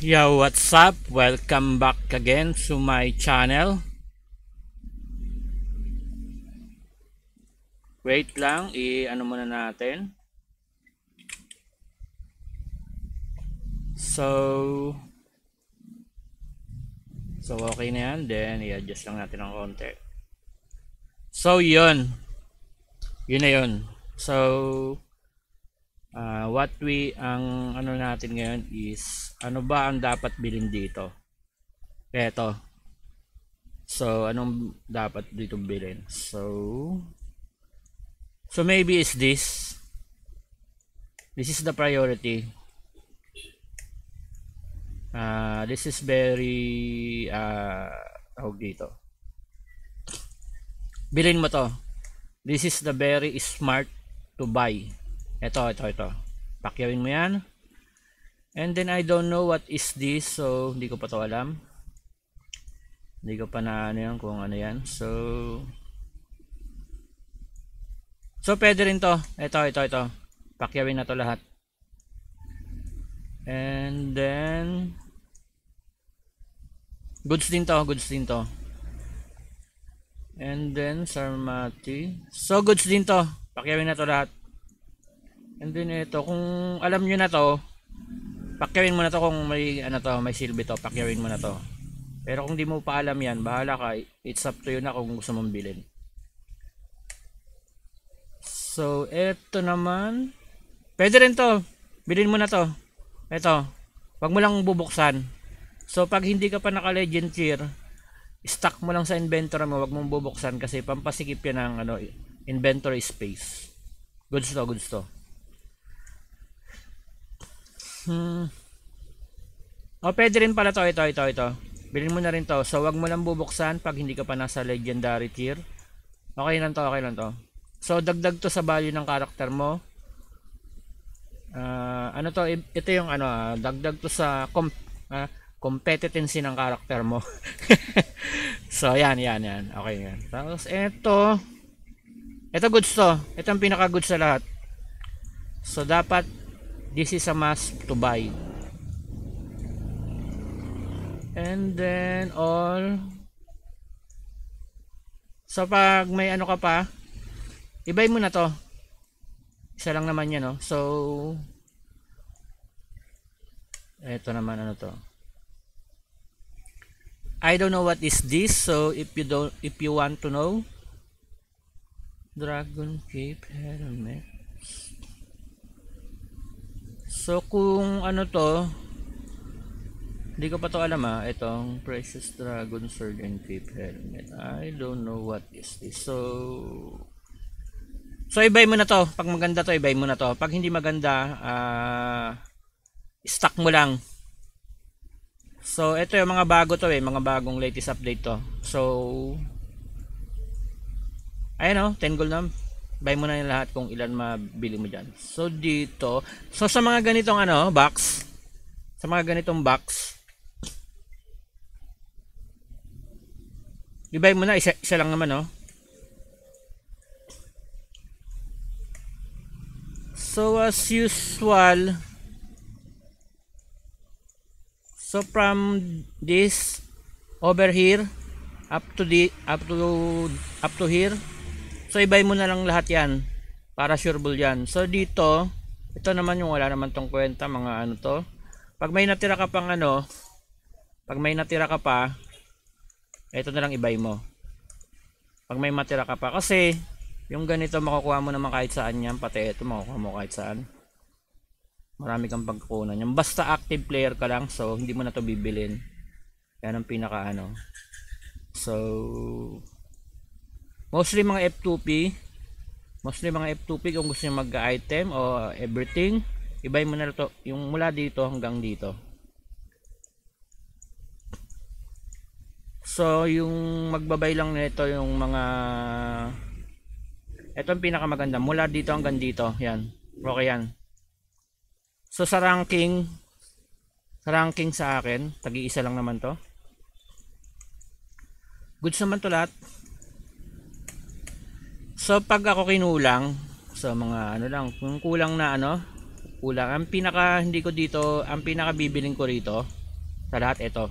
Yo, what's up? Welcome back again to my channel. Wait lang, i-ano muna natin. So okay na yan. Then, i-adjust lang natin ng konti. So, yun. Yun na yun. So, ang ano natin ngayon is, ano ba ang dapat bilhin dito? Eto. So, anong dapat dito bilhin? So maybe is this. This is the priority. This is very tawag dito. Bilhin mo to. This is the very smart to buy. Ito. Pakyawin mo yan. And then I don't know what is this. So hindi ko pa to alam. Hindi ko pa na ano yan kung ano yan. So pwede rin to. Ito. Pakyawin na to lahat. And then goods din to. And then Sarmati. So goods din to. Pakyawin na to lahat. And then ito, kung alam nyo na to, pakyawin mo na to. Kung may ano to, may silbi to, pakyawin mo na to. Pero kung di mo pa alam yan, bahala ka. It's up to you na kung gusto mong bilhin. So ito naman, pwede rin to. Bilhin mo na to. Ito, wag mo lang bubuksan. So pag hindi ka pa naka legend tier, stock mo lang sa inventory mo, wag mong bubuksan kasi pampasikip yan ng ano, inventory space. Goods to. Pwede rin pala to. Ito. Bilhin mo na rin to. So wag mo lang bubuksan pag hindi ka pa nasa legendary tier. Okay lang to. So dagdag to sa value ng karakter mo. Ano to, ito yung ano, dagdag to sa competency ng karakter mo. So yan. Okay yan. Tapos ito goods to. Ito ang pinaka goods sa lahat. So dapat this is a must to buy. And then all. So pag may ano ka pa, i-buy mo na to. Isa lang naman yan, no? So eto naman ano to. I don't know what is this. So if you want to know, Dragon Cape Helmet. So kung ano to, hindi ko pa to alam itong Precious Dragon Sword and Cape Helmet. I don't know what is this. So i-buy mo na to. Pag maganda to, i-buy mo na to. Pag hindi maganda, stock mo lang. So ito yung mga bago to mga bagong latest update to. So ayun 10 gold na. Buy mo na yung lahat kung ilan mabili mo dyan. So dito, so sa mga ganitong box, i-buy mo na, isa lang naman So as usual, so from this over here up to here, so i-buy mo na lang lahat yan para sureable yan. So dito, ito naman yung wala naman tong kwenta, mga ano to. Pag may natira ka pang ito na lang i-buy mo. Pag may matira ka pa, kasi yung ganito makukuha mo naman kahit saan yan, pati ito makukuha mo kahit saan. Marami kang pagkukunan yan. Basta active player ka lang, so hindi mo na to bibilin. Yan ang pinaka So mostly mga F2P kung gusto niyo mag-item o everything, i-buy mo na to yung mula dito hanggang dito. So yung magbabay lang nito yung mga, ito ang pinakamaganda mula dito hanggang dito, yan, okay yan. So sa ranking sa akin, tagi-isa lang naman to. Goods naman to lahat. So pag ako kinulang, so mga lang, kung kulang na kulang, ang pinaka hindi ko dito, ang pinaka bibilin ko rito, Sa lahat ito.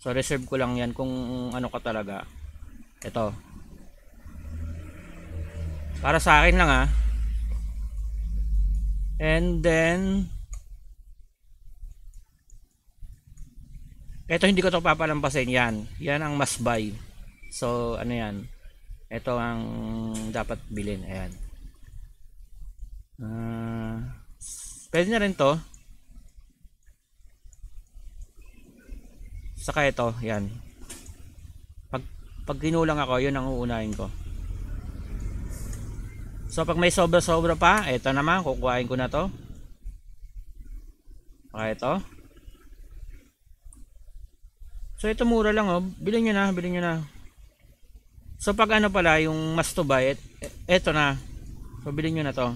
So reserve ko lang yan kung ano ka talaga. Ito. Para sa akin lang ha. And then ito hindi ko to papalampasin yan. Yan ang must buy. So ano yan? Ito ang dapat bilhin. Ayan. Pwede na rin to. Saka ito, yan. Pag kinulang ako, yun ang uunahin ko. So pag may sobra-sobra pa, ito naman, kukuhain ko na to. Saka ito. So ito mura lang oh. Bilhin nyo na, bilhin nyo na. So pag ano pala, yung must to buy, ito na. So bilhin nyo na to.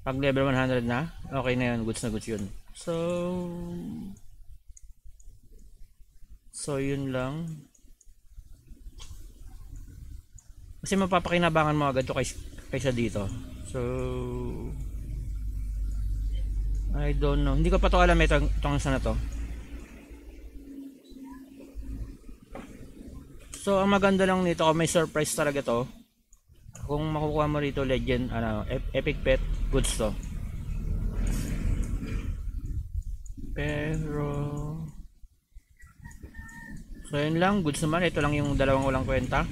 Pag level 100 na, okay na yun, goods na goods yun. So yun lang. Kasi mapapakinabangan mo agad to kaysa dito. So I don't know. Hindi ko pa to alam itong sana to. So ang maganda lang nito, may surprise talaga to. Kung makukuha mo rito legend, epic pet, goods to. Pero so yun lang, goods naman. Ito lang yung dalawang ulang kwenta.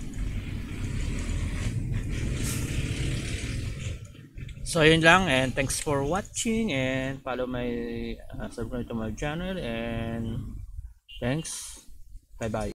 So yun lang, and thanks for watching, and follow my subscribe to my channel, and thanks, bye bye.